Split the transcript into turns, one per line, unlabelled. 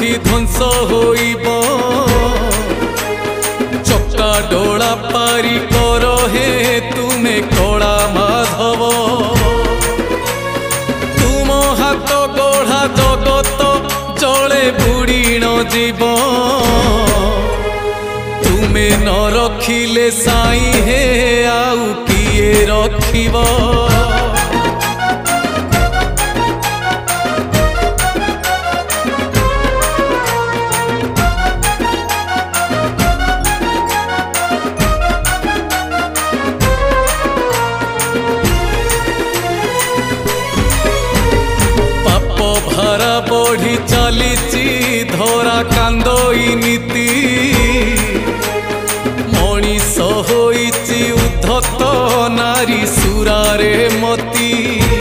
बुद्धि ध्वंस होइब चक्का डोला पारी कर हे तुमे कला माधव तुम हाथ गढ़ा जगत जले बुड़ी न जीव तुमे न रखिले साई हे आउ किए रखिब भारा बढ़ी चलीची धरा कांदई नीति मनीष होइची उद्धत नारी सुरारे मती।